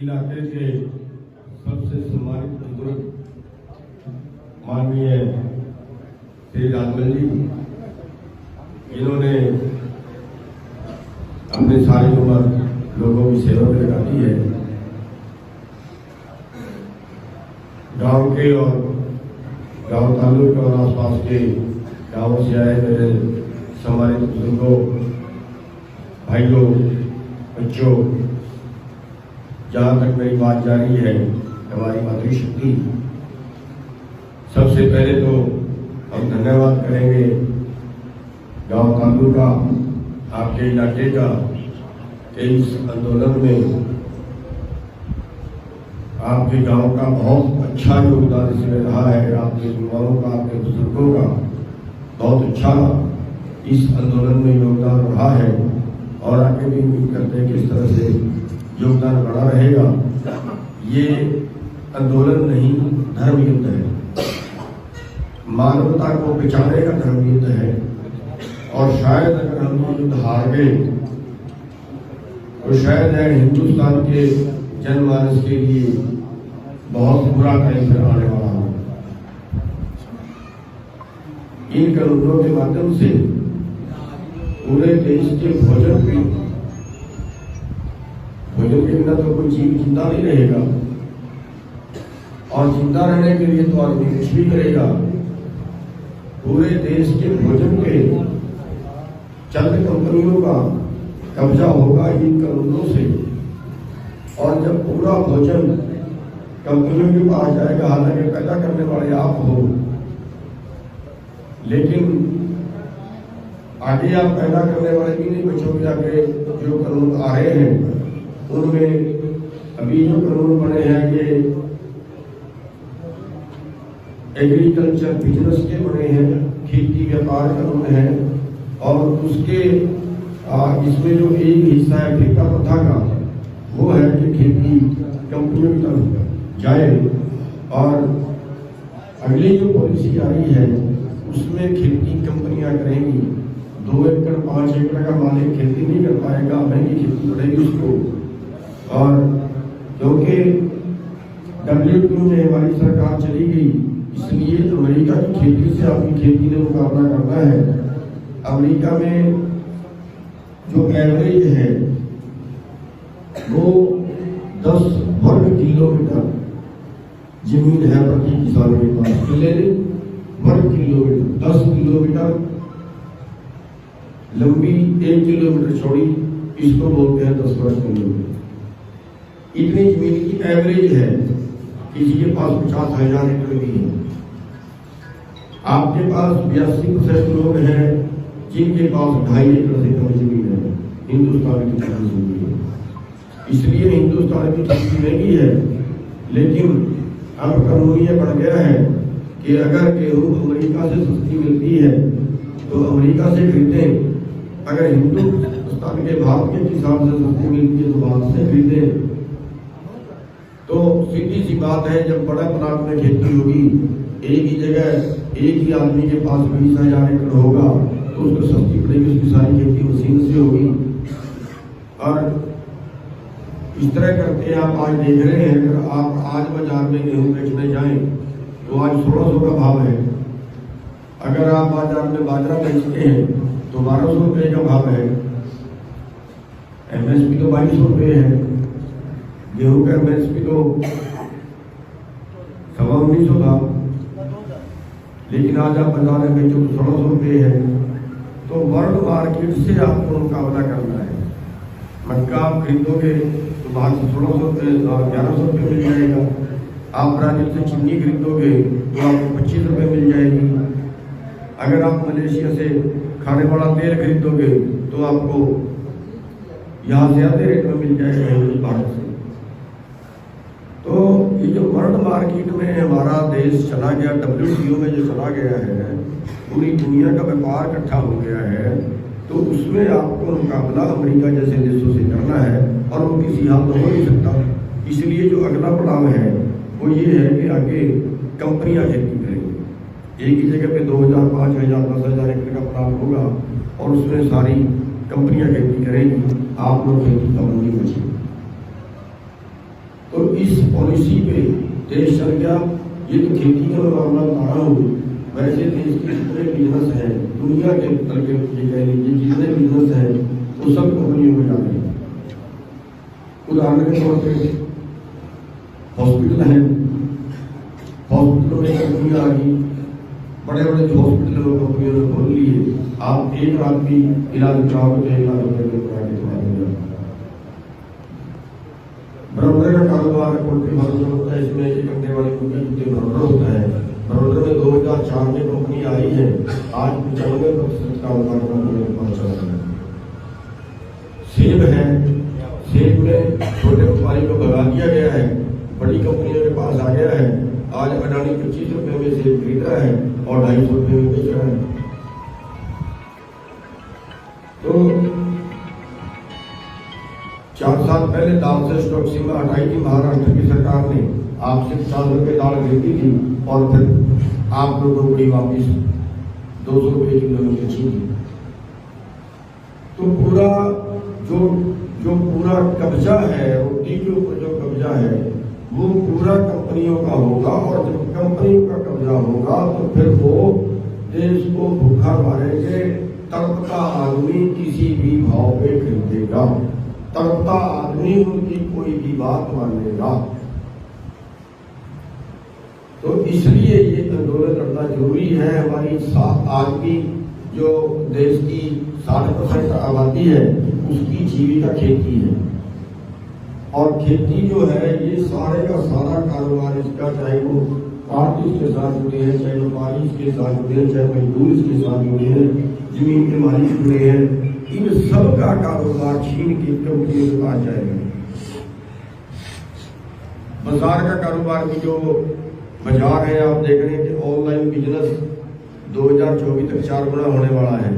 इलाके के सबसे सम्मानित बुजुर्ग माननीय श्री राजमल जी, इन्होंने अपनी सारी उम्र लोगों की सेवा में लगा दी है। गांव के और गांव तालुक और आसपास के गांवों से आए मेरे सम्मानित बुजुर्गों, भाइयों, बच्चों, जहाँ तक मेरी बात जारी है, हमारी मातृशक्ति, सबसे पहले तो हम धन्यवाद करेंगे गांव तालुक का, आपके इलाके का, इस आंदोलन में आपके गांव का बहुत अच्छा योगदान इसमें रहा है। आपके युवाओं का, आपके बुजुर्गों का बहुत अच्छा इस आंदोलन में योगदान रहा है और आगे भी उम्मीद करते हैं कि इस तरह से योगदान बना रहेगा। ये आंदोलन नहीं, धर्म युद्ध है, मानवता को बचाने का धर्म युद्ध है। और शायद अगर हम युद्ध हार गए तो शायद हिंदुस्तान के जनमानस के लिए बहुत बुरा टाइम फिर आने वाला हो। इन कानूनों के माध्यम से पूरे देश के भोजन के बिना तो कोई जीव जिंदा नहीं रहेगा, और जिंदा रहने के लिए तो आदमी कुछ भी करेगा। पूरे देश के भोजन पे चंद कंपनियों का कब्जा होगा इन कानूनों से, और जब पूरा भोजन कंपनियों के पास जाएगा, हालांकि पैदा करने वाले आप हो, लेकिन आगे आप पैदा करने वाले भी नहीं बचोगे। आगे जो कानून आ रहे हैं उनमें अभी जो कानून बने हैं ये एग्रीकल्चर बिजनेस के बने हैं, खेती व्यापार कानून है, और उसके इसमें जो एक हिस्सा है ठेका प्रथा का, वो है कि खेती कंपनियों की तरफ जाए। और अगली जो पॉलिसी आ रही है उसमें खेती कंपनियां करेंगी। 2 एकड़ 5 एकड़ का मालिक खेती नहीं कर पाएगा, महंगी खेती पड़ेगी उसको। और क्योंकि WTO में हमारी सरकार चली गई, इसलिए अमेरिका की खेती से आपकी खेती ने मुकाबला करना है। अमेरिका में जो एवरेज है वो 10 वर्ग किलोमीटर जमीन है प्रति किसान के पास। किले वर्ग किलोमीटर, 10 किलोमीटर लंबी, 1 किलोमीटर चौड़ी, इसको बोलते हैं 10 वर्ग किलोमीटर। इतनी जमीन की एवरेज है, किसी के पास 50,000 एकड़ भी है। आपके पास 82% लोग हैं जिनके पास 2.5 एकड़ से कम जमीन है। हिंदुस्तान की कितनी जमीन है, इसलिए हिंदुस्तान की खेती महंगी है। लेकिन अब कानून ये बढ़ गया है कि अगर गेहूं अमेरिका से सस्ती मिलती है तो अमेरिका से खरीदें, अगर हिंदुस्तान के भारत के किसान से सस्ती मिलती है तो भारत से खरीदें। तो सीधी सी बात है, जब बड़ा प्लाट में खेती होगी, एक ही जगह एक ही आदमी के पास 20,000 एकड़ होगा तो उसको सस्ती पड़ेगी, उसकी सारी खेती मशीन से होगी। और इस तरह करके आप आज देख रहे हैं, अगर आप आज बाजार में गेहूं बेचने जाएं तो आज 1600 का भाव है। अगर आप बाजार में बाजरा बेचते हैं तो 1200 रुपये का भाव है। MSP तो 2200 रुपये है। गेहूं का MSP तो 1950 था, लेकिन आज आप बाजार में बेचो तो 1600 रुपये है। तो वर्ल्ड मार्केट से आपको मुकाबला करना है। मक्का आप खरीदोगे तो बाहर से 1600 रुपये, 1100 रुपये मिल जाएगा। आप ब्राजील से चीनी खरीदोगे तो आपको 25 रुपये मिल जाएगी। अगर आप मलेशिया से खाने वाला तेल खरीदोगे तो आपको यहाँ से आधे रेट में मिल जाएगा भारत से। तो ये जो वर्ल्ड मार्केट में हमारा देश चला गया, WTO में जो चला गया है, पूरी दुनिया का व्यापार इकट्ठा हो गया है, तो उसमें आपको मुकाबला अमेरिका जैसे देशों से करना है, और वो किसी हाल में हो नहीं सकता। इसलिए जो अगला पड़ाव है वो ये है कि आगे कंपनियां खेती करेंगी। एक ही जगह पे 2,000, 5,000, 10,000 एकड़ का प्लाट होगा और उसमें सारी कंपनियां खेती करेंगी, आप लोग खेती का मंडी बची। तो इस पॉलिसी पे देश चल गया। ये तो खेती का मामला बता रहा हूँ, वैसे देश के जितने बिजनेस हैं, दुनिया के तल के कह लीजिए जितने बिजनेस हैं वो सब कंपनियों में जा रहे हैं। उदाहरण के तौर पे हॉस्पिटल है, हॉस्पिटलों में कंपनियां आ गई, बड़े बड़े जो हॉस्पिटल कंपनियों ने खोल लिए। आप एक रात भी इलाज कराओगे तो 1 लाख रुपए के करा के तुम्हारे बराबर का कारोबार पोल्ट्री फार्म में होता है। इसमें एक अंडे वाले मुर्गे बराबर होता है। बड़ौदा में 2004 में कंपनी आई है, आज 95% कारोबार कंपनी में पहुंचा है। सेब है, सेब में छोटे व्यापारी को भगा दिया गया है, बड़ी कंपनियों के पास आ गया है। आज अडानी 25 रुपए में सेब खरीद रहा है और 250 रुपए में बेच रहा है। तो 4 साल पहले दाल से स्टॉक सीमा हटाई थी महाराष्ट्र की सरकार ने, आपसे 50 रुपए दाल खरीदी थी और फिर आप लोगों को वापिस 200 रुपए किलो में बेची थी। तो पूरा जो पूरा कब्जा है, रोटी के ऊपर जो कब्जा है वो पूरा कंपनियों का होगा। और जब कंपनियों का कब्जा होगा तो फिर वो देश को भूखा मारेंगे। तड़पता आदमी किसी भी भाव पे खरीदेगा, तड़पता आदमी उनकी कोई भी बात मानेगा। तो इसलिए ये आंदोलन करना जरूरी है। हमारी आज की जो देश की 60% आबादी है उसकी जीविका खेती है, और खेती जो है ये सारे का सारा कारोबार इसका, चाहे वो आर्टिस्ट के साथ जुड़े हैं, चाहे व्यापारी इसके साथ जुड़े हैं, चाहे मजदूर इसके साथ जुड़े हैं, जमीन के मालिक जुड़े हैं, इन सब का कारोबार छीन के कंपनियों के पास जाएगा। बाजार का कारोबार की जो बाजार है, आप देख रहे हैं कि ऑनलाइन बिजनेस 2024 तक 4 गुना होने वाला है।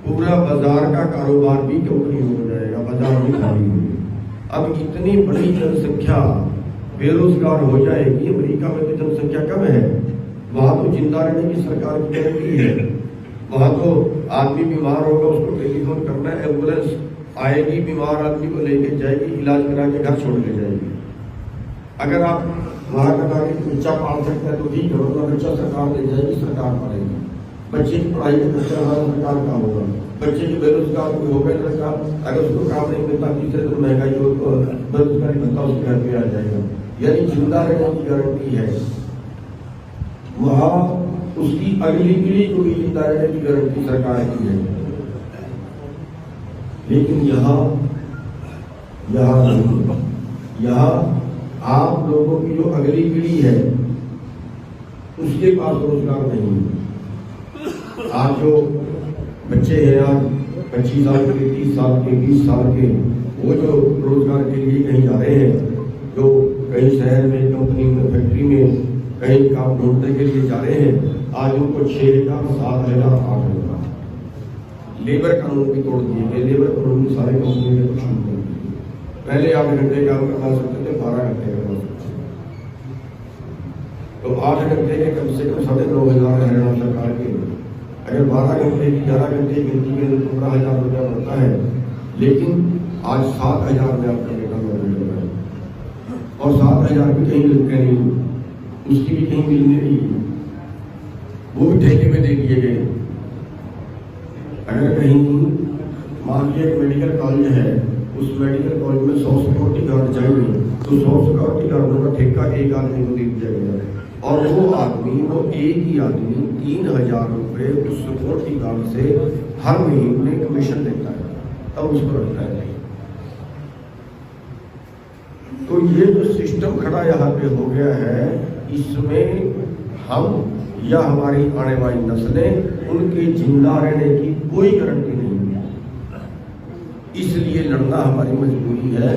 पूरा बाजार का कारोबार भी कंपनियों में हो जाएगा, बाजार भी खाली होगी। अब इतनी बड़ी जनसंख्या बेरोजगार हो जाएगी। अमेरिका में तो जनसंख्या कम है, वहां तो जिंदा रहने की सरकार की गारंटी है। वहां तो आदमी बीमार होगा, उसको टेलीफोन करना है, एम्बुलेंस आएगी, बीमार आदमी को लेके जाएगी, इलाज करा के घर छोड़ के जाएगी। अगर आप वहां का नागरिक बच्चा पाल सकते हैं तो ठीक है, वरना बच्चा सरकार ले जाएगी, सरकार पालेगी। बच्चे की पढ़ाई का खर्चा हमारा सरकार का होगा। बच्चे जो बेरोजगार कोई हो गया लड़का, अगर उसको काम नहीं मिलता, तीसरे दिन महंगाई जो बेरोजगारी भत्ता उसके घर पे आ जाएगा। यानी जिंदा रहने की गारंटी है, वहां उसकी अगली पीढ़ी को भी जिंदा रहने की गारंटी सरकार की है। लेकिन यहाँ नहीं, यहाँ आप लोगों की जो अगली पीढ़ी है उसके पास रोजगार नहीं है। आज जो बच्चे हैं, आज 25 साल के, 30 साल के, 20 साल के, वो जो रोजगार के लिए कहीं जा रहे हैं, जो कहीं शहर में, कंपनी में, फैक्ट्री में कहीं काम ढूंढने के लिए जा रहे हैं, आज उनको 6,000, 7,000, 8,000 लेबर कानून भी तोड़ दिए गए। लेबर कानून सारे कंपनी में कुछ नहीं। पहले 8 घंटे काम करना सकते थे, 12 घंटे करना सकते थे। तो 8 घंटे के कम से कम 9,500 हरियाणा सरकार के, अगर 12 घंटे की 11 घंटे की गिनती में तो 15,000 रुपया बढ़ता है। लेकिन आज 7,000 में आपका वेतन मिल रहा है, और 7,000 भी कहीं मिलते नहीं, उसकी भी कहीं मिलने नहीं, वो भी ठेके में दे दिए गए। अगर कहीं मान लीजिए एक मेडिकल कॉलेज है, उस मेडिकल कॉलेज में 100 सिक्योरिटी गार्ड चाहिए, तो 100 सिक्योरिटी गार्डों का ठेका एक आदमी को दे दिया गया, और वो एक ही आदमी 3,000 रुपये उस सिक्योरिटी गार्ड से हर महीने कमीशन देता है, तब उसको रखता है। तो ये जो सिस्टम खड़ा यहाँ पे हो गया है, इसमें हम या हमारी आने वाली नस्लें, उनके जिंदा रहने की कोई गारंटी नहीं है। इसलिए लड़ना हमारी मजबूरी है।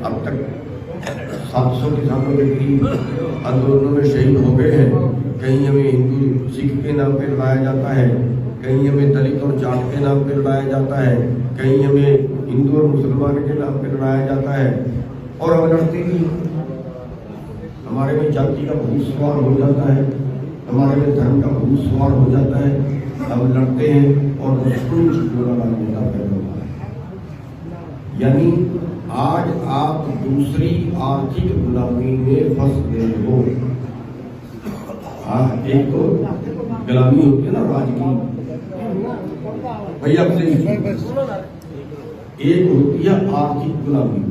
अब तक 700 किसानों के करीब आंदोलनों में शहीद हो गए हैं। कहीं हमें हिंदू सिख के नाम पे लड़ाया जाता है, कहीं हमें दलित और जाट के नाम पे लड़ाया जाता है, कहीं हमें हिंदू और मुसलमान के नाम पे लड़ाया जाता है, और हम लड़ते भी। हमारे में जाति का भूत सवार हो जाता है, हमारे में धर्म का भूत सवार हो जाता है, हम लड़ते हैं और दुश्मन पैदा होता है। यानी आज आप दूसरी आर्थिक गुलामी में फंस गए हो। एक तो गुलामी होती है ना राज की, भैया एक होती है आर्थिक गुलामी।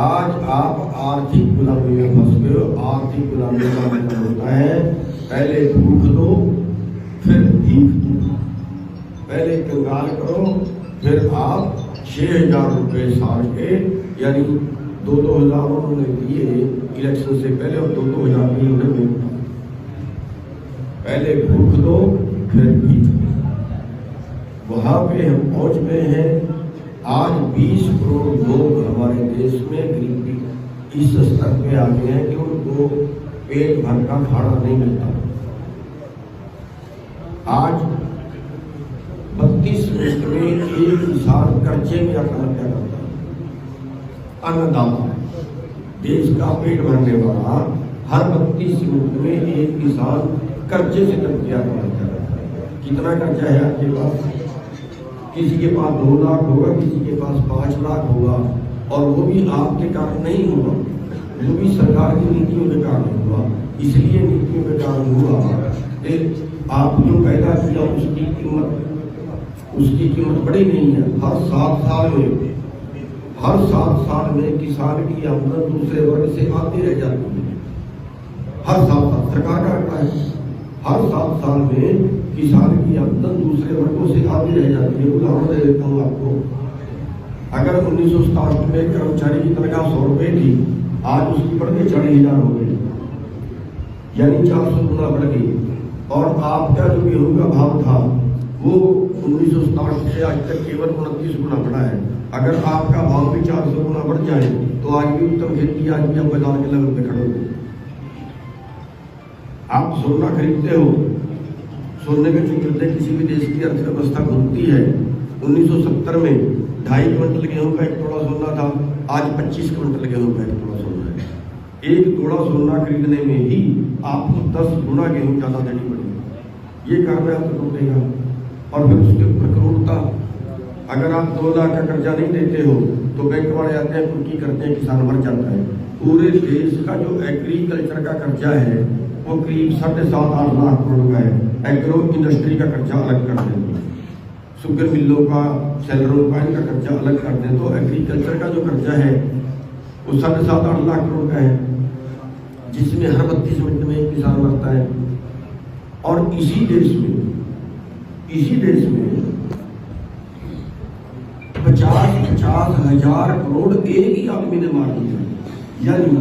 आज आप आर्थिक गुलामी में फंस गए हो। आर्थिक गुलामी का मतलब होता है पहले भूख दो फिर भीख दो, पहले कंगाल करो फिर आप 6,000 रुपए साल के, यानी 2,000 उन्होंने दिए इलेक्शन से पहले और 2,000 भी उन्हें मिलता। पहले भूख दो फिर भीख दो। वहां पे हम पहुंच गए हैं। आज 20 करोड़ लोग हमारे देश में गरीबी इस स्तर पे आ गए हैं कि उनको पेट भर का खाना नहीं मिलता। आज 32 मिनट में एक किसान कर्जे में आत्महत्या करता है। अन्नदाता, देश का पेट भरने वाला, हर 32 मिनट में एक किसान कर्जे से आत्महत्या करता है। कितना कर्जा है आपके पास? किसी के पास 2 लाख होगा, किसी के पास 5 लाख होगा, और वो भी आपके कारण नहीं हुआ, वो भी सरकार की नीतियों के कारण हुआ। इसलिए नीतियों के कारण हुआ कि आप जो पैदा किया उसकी कीमत बड़ी नहीं है। हर 7 साल में किसान की आमदन दूसरे वर्ग से आती रह जाती है। हर 7 साल सरकार का आंकड़ा है, हर 7 साल में किसान की आमदन दूसरे वर्गों से आती रह जाती है। उदाहरण दे देता हूँ आपको। अगर 1967 में कर्मचारी की तनख्वाह 100 रुपए थी, आज उसकी बढ़ के 40,000 हो गई, यानी 400 गुना बढ़ गई। और आपका जो गेहूं का भाव था वो 1967 से आज तक केवल 29 गुना बढ़ा है। अगर आपका भाव भी 400 गुना बढ़ जाए तो आज भी उत्तम खेती, आज भी आप बाजार के लेवल पे खड़े हो। आप सोना खरीदते हो, सोने के चूंकि किसी भी देश की अर्थव्यवस्था घूमती है। 1970 में 2.5 क्विंटल गेहूं का 1 तोड़ा सोना था, आज 25 क्विंटल गेहूं का 1 तोड़ा सोना है। 1 तोड़ा सोना खरीदने में ही आपको 10 गुना गेहूं ज्यादा देनी पड़ेगी। ये कारण आपको टूटेगा। और फिर उसके ऊपर क्रूरता। अगर आप 2 लाख का कर्जा नहीं देते हो तो बैंक वाले आते हैं, कुर्की करते हैं, किसान मर जाता है। पूरे देश का जो एग्रीकल्चर का कर्जा है वो करीब 7.5-8 लाख करोड़ का है। एग्रो इंडस्ट्री का कर्जा अलग कर दें, शुगर मिलों का, सेलरों का, इनका कर्जा अलग कर दें तो एग्रीकल्चर का जो कर्जा है वो 7.5-8 लाख करोड़ का है, जिसमें हर 32 मिनट में एक किसान मरता है। और इसी देश में 50 हजार करोड़ एक ही आदमी ने मार दिया। यानी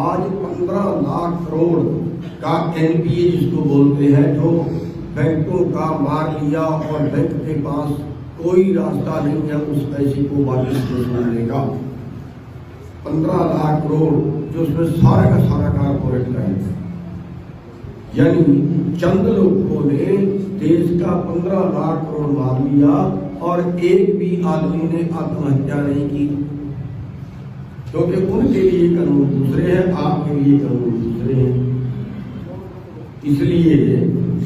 आज 15 लाख करोड़ का एनपीए जिसको बोलते हैं, जो बैंकों का मार लिया और बैंक के पास कोई रास्ता नहीं है उस पैसे को वापस देने का। 15 लाख करोड़ जो उसमें सारा का सारा कारपोरेट का है। यानी चंद लोगों ने देश का 15 लाख करोड़ मार लिया और एक भी आदमी ने आत्महत्या नहीं की, क्योंकि उनके लिए कानून दूसरे हैं, आपके लिए कानून दूसरे हैं। इसलिए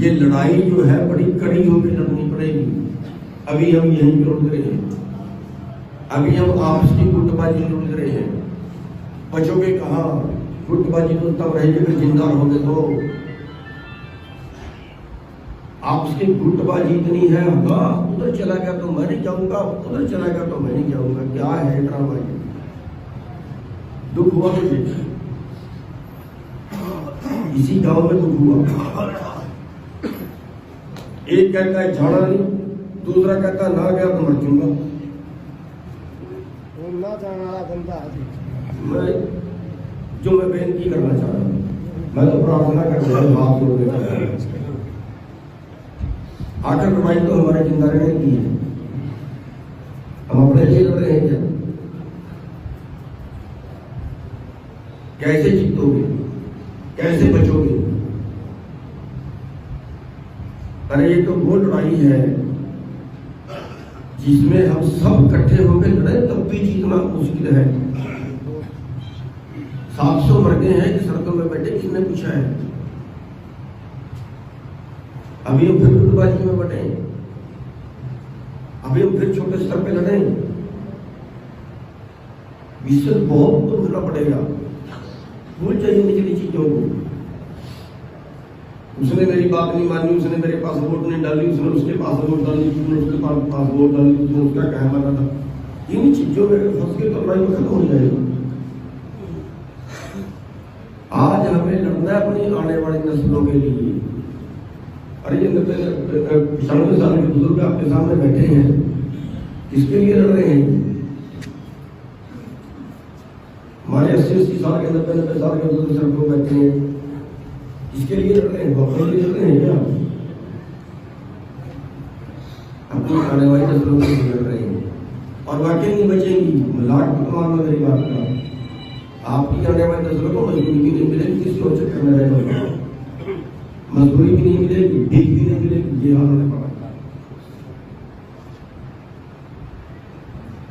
ये लड़ाई जो है बड़ी कड़ी होकर लड़नी पड़ेगी। अभी हम यहीं लड़ रहे हैं, अभी हम आपस की गुटबाजी लड़ रहे हैं। बचोगे कहाँ? गुटबाजी तो तब रहेगी फिर जिंदा रहोगे तो। आपकी गुटबाजी इतनी है, उधर चला गया तो मैं नहीं जाऊंगा, उधर चला गया तो मैं नहीं जाऊंगा। क्या है ड्रामा? दुख हुआ मुझे, इसी गांव में दुख हुआ। एक कहता है झाड़ा नहीं, दूसरा कहता है ना गया तो मर जाऊंगा। मैं बेनती करना चाह रहा हूँ, मैं तो प्रार्थना कर रहा हूँ, हाथ जोड़ देता आखिर कमाई तो हमारे जिंदा रहने की है। हम अपने लिए लड़ रहे हैं क्या? कैसे जीतोगे, कैसे बचोगे? अरे ये तो वो लड़ाई है जिसमें हम सब इकट्ठे होकर लड़े तब भी जीतना मुश्किल है। 700 मर गए हैं कि सड़कों में बैठे, किसने पूछा है? अभी हम फिर गुटबाजी में बटे, अभी हम फिर छोटे स्तर पे लड़े। विषय बहुत ऊपर उठना पड़ेगा। भूल चाहिए निचली चीजों को। उसने मेरी बात नहीं मानी, उसने मेरे पास वोट नहीं डाली, उसने उसके पास वोट डाली, उसने उसके पास वोट डाली, उसने उसका क्या माना था। इन चीजों में फंस के तो लड़ाई खत्म हो जाएगी। आज हमें लड़ना है अपनी आने वाली नस्लों के लिए। अरे ये 95 साल के बुजुर्ग आपके सामने बैठे हैं, किसके लिए लड़ रहे हैं? हमारे 80 साल के 90 साल के बुजुर्ग सब लोग बैठे हैं, किसके लिए लड़ रहे हैं? अपने लिए लड़ रहे हैं क्या? अपनी आने वाली नस्लों के लिए लड़ रहे हैं। और वाकई नहीं बचेंगी, मजाक मत मानना मेरी बात का। आपकी आने वाली नस्लों को मजदूरी भी नहीं मिलेगी, किसी और चक्कर में रहेगा, मजदूरी भी नहीं मिलेगी, भीख भी नहीं मिलेगी। ये हाल होने पड़ा।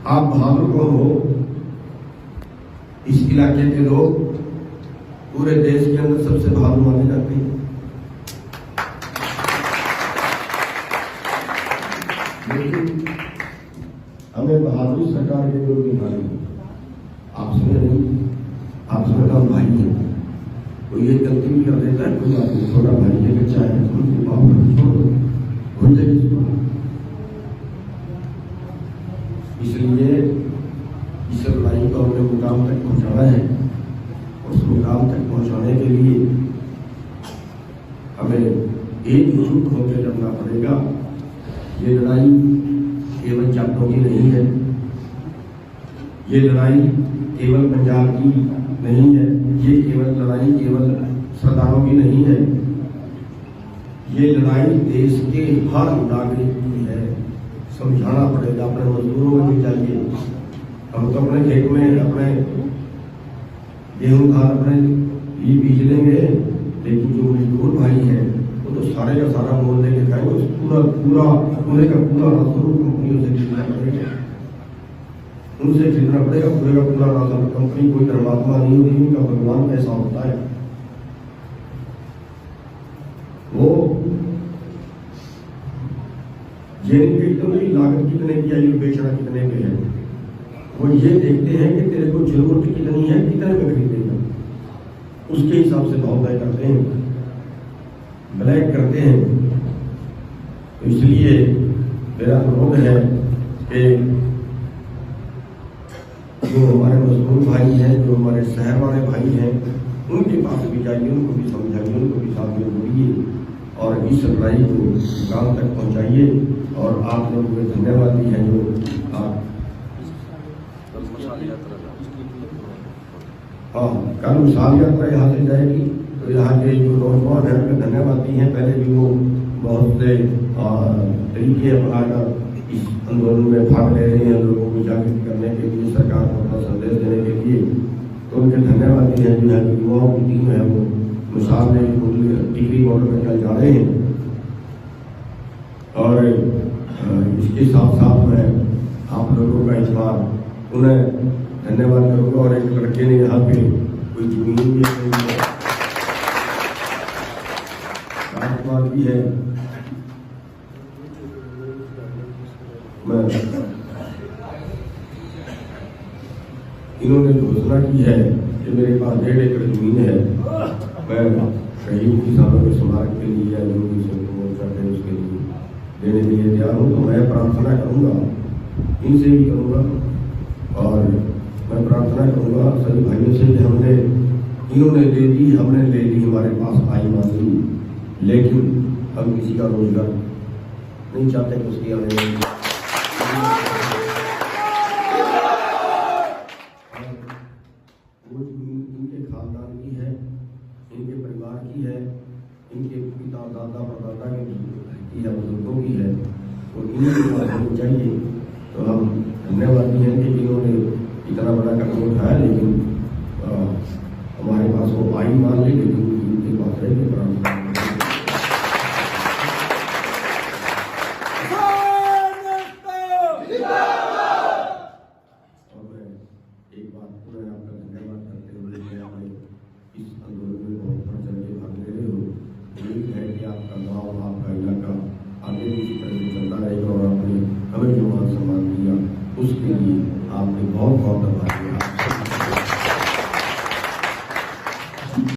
आप बहादुर कौन हो? इस इलाके के लोग पूरे देश के अंदर सबसे बहादुर माने जाते हैं। लेकिन हमें बहादुरी सरकार के लोग निभानी, आपसे नहीं, आपसे का भाई है। कोई ये गलती भी कर देता है, कोई बात नहीं, छोटा भाई के बच्चा है, उनके बाप छोड़ दो, भूल जाइए इसको। इसलिए इस लड़ाई को हमने मुकाम तक पहुंचाना है। उस मुकाम तक पहुंचाने के लिए हमें एकजुट होकर लड़ना पड़ेगा। ये लड़ाई केवल जाटों की नहीं है, ये लड़ाई केवल पंजाब की नहीं है, ये लड़ाई केवल सरदारों की नहीं है, ये लड़ाई देश के हर नागरिक की है। समझाना पड़ेगा, अपने मजदूरों में भी चाहिए। हम तो अपने खेत में अपने गेहूं धान अपने ये बीज लेंगे, लेकिन जो मजदूर भाई है वो तो सारे का सारा मोल लेके खाएंगे। पूरे का पूरा राशन कंपनियों से खरीदना पड़ेगा, उनसे खरीदना पड़ेगा पूरे का पूरा राशन। कंपनी कोई परमात्मा नहीं होती, उनका भगवान कैसा होता है। वो ये नहीं देखते मेरी लागत कितने की आई, बेचना कितने में है। वो ये देखते हैं कि तेरे को जरूरत कितनी है, कितने में खरीदेगा, उसके हिसाब से भाव तय करते हैं, ब्लैक करते हैं। तो इसलिए मेरा अनुरोध है कि जो हमारे मजदूर भाई हैं, जो हमारे शहर वाले भाई हैं, उनके पास भी जाइए, उनको भी समझाइए, उनको भी साथ में बोलिए और इस लड़ाई को मुकाम तक पहुंचाइए। और आप लोग को धन्यवाद भी हैं जो आप कल विशाल यात्रा यहाँ से जाएगी। तो यहाँ के जो नौजवान हैं उनके धन्यवाद भी हैं। पहले भी वो बहुत से तरीके अपनाकर इस आंदोलन में भाग ले रहे हैं, लोगों को जागृत करने के लिए, सरकार को अपना संदेश देने के लिए। तो उनके धन्यवाद भी हैं। जो यहाँ की युवाओं की टीम है वो मिसाल में टिकरी बॉर्डर में कल जा रहे हैं। और इसके साथ साथ मैं आप लोगों का इस बार उन्हें धन्यवाद करूँगा। और एक लड़के ने यहाँ पे कोई जमीन भी राजकुमार भी है, मैं इन्होंने घोषणा की है कि मेरे पास 1.5 एकड़ जमीन है, मैं शहीद किसानों के स्मारक के लिए या जो भी मोर्चा है उसके लिए देने के लिए तैयार हूँ। तो मैं प्रार्थना करूँगा, इनसे भी करूँगा और मैं प्रार्थना करूँगा सभी भाइयों से कि इन्होंने दे दी, हमने ले ली, हमारे पास आई मांगी, लेकिन हम किसी का रोजगार नहीं चाहते कि उसकी आने वो जमीन इनके खानदान की है, इनके परिवार की है, इनके पिता दादा परदादा की है, बुजुर्गों की है, और इनकी बात होनी चाहिए। तो हम धन्यवादी हैं कि इन्होंने इतना बड़ा कदम उठाया, लेकिन हमारे पास वो आई मान ली, लेकिन इनकी बात है कि प्रार्थना हमें जो मान सम्मान दिया उसके लिए आपने बहुत बहुत धन्यवाद।